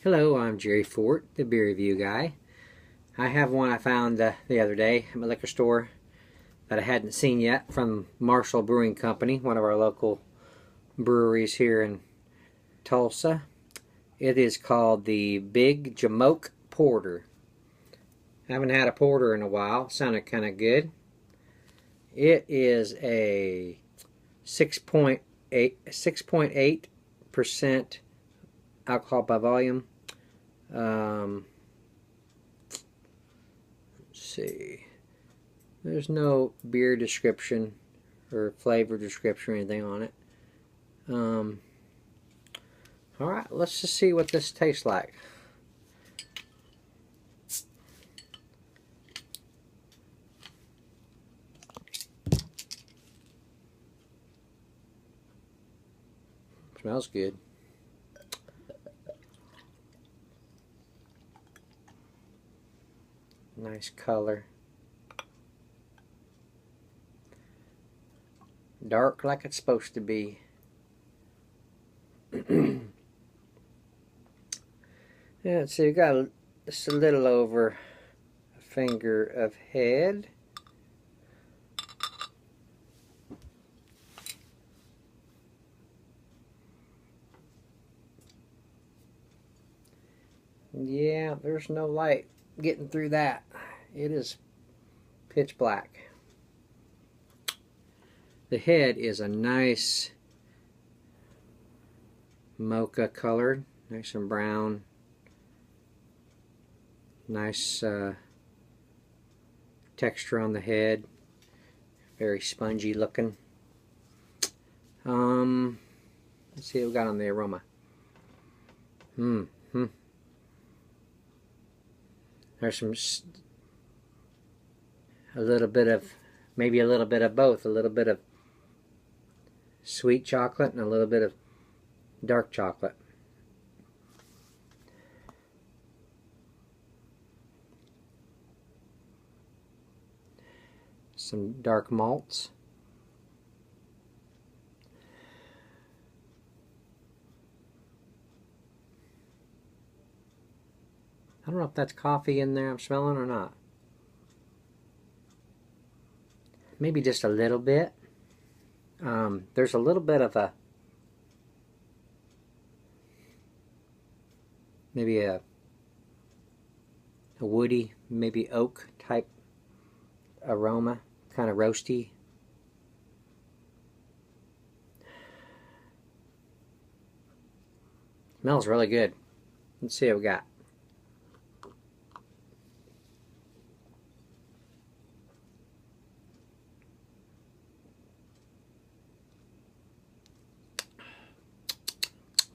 Hello, I'm Jerry Fort, the beer review guy. I have one I found the other day at my liquor store that I hadn't seen yet from Marshall Brewing Company, one of our local breweries here in Tulsa. It is called the Big Jamoke Porter. I haven't had a porter in a while. Sounded kind of good. It is a 6.8% alcohol by volume. Let's see. There's no beer description or flavor description or anything on it. Alright, let's just see what this tastes like. Smells good. Nice color. Dark like it's supposed to be. Yeah, so you got just a little over a finger of head. Yeah, there's no light getting through that. It is pitch black. The head is a nice mocha colored, nice and brown. Nice texture on the head. Very spongy looking. Let's see what we got on the aroma. There's a little bit of, maybe a little bit of both. A little bit of sweet chocolate and a little bit of dark chocolate. Some dark malts. I don't know if that's coffee in there I'm smelling or not. Maybe just a little bit. There's a little bit of a, maybe a woody, maybe oak type aroma, kind of roasty. Smells really good. Let's see what we got.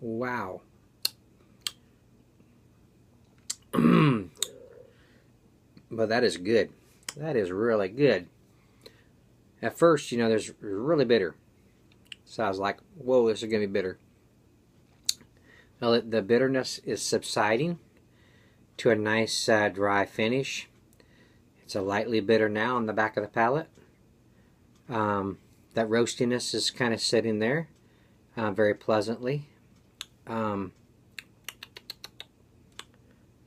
Wow. But that is good. That is really good. At first, you know, there's really bitter. So I was like, whoa, this is going to be bitter. Well, the bitterness is subsiding to a nice dry finish. It's a lightly bitter now on the back of the palate. That roastiness is kind of sitting there very pleasantly.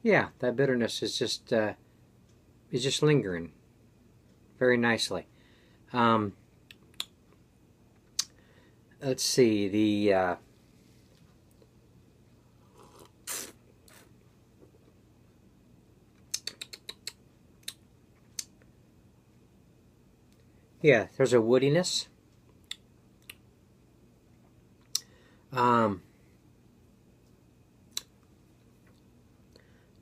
Yeah, that bitterness is just lingering very nicely. Let's see, the yeah, there's a woodiness.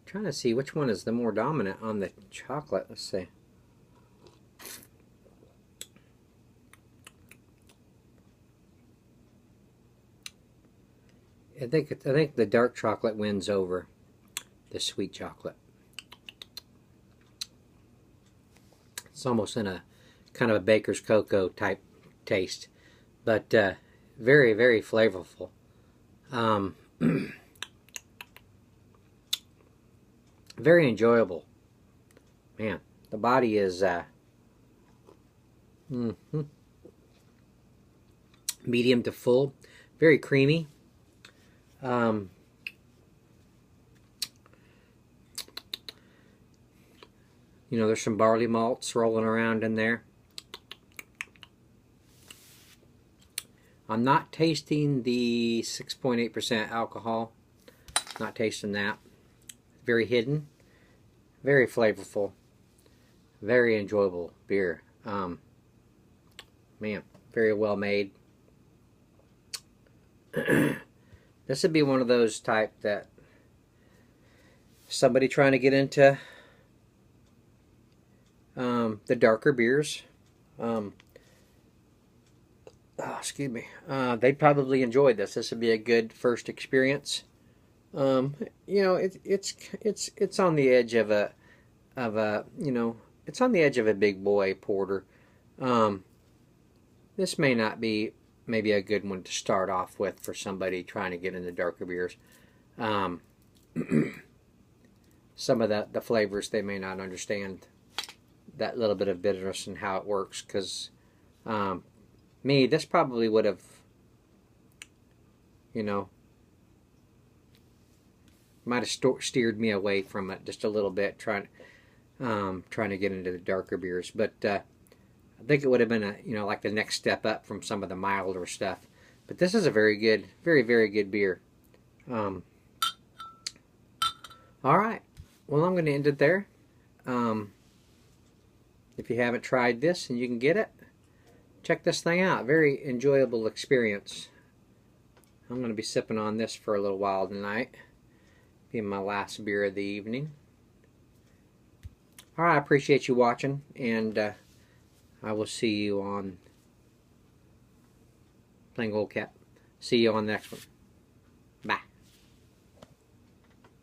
Trying to see which one is the more dominant on the chocolate. Let's see. I think the dark chocolate wins over the sweet chocolate. It's almost in a kind of a baker's cocoa type taste, but very, very flavorful. Very enjoyable. Man, the body is medium to full, very creamy. You know, there's some barley malts rolling around in there. I'm not tasting the 6.8% alcohol. Not tasting that. Very hidden. Very flavorful. Very enjoyable beer. Man, very well made. This would be one of those type that somebody trying to get into the darker beers. Excuse me. They'd probably enjoy this. This would be a good first experience. You know, it's on the edge of a you know, it's on the edge of a big boy porter. This may not be maybe a good one to start off with for somebody trying to get into darker beers. Some of the flavors they may not understand that little bit of bitterness and how it works, because me, this probably would have, you know, might have steered me away from it just a little bit, trying to get into the darker beers. But I think it would have been a, you know, like the next step up from some of the milder stuff. But this is a very good, very, very good beer. All right. Well, I'm going to end it there. If you haven't tried this and you can get it, check this thing out. Very enjoyable experience. I'm going to be sipping on this for a little while tonight. Being my last beer of the evening. All right, I appreciate you watching, and I will see you on Playing Old Cat. See you on the next one.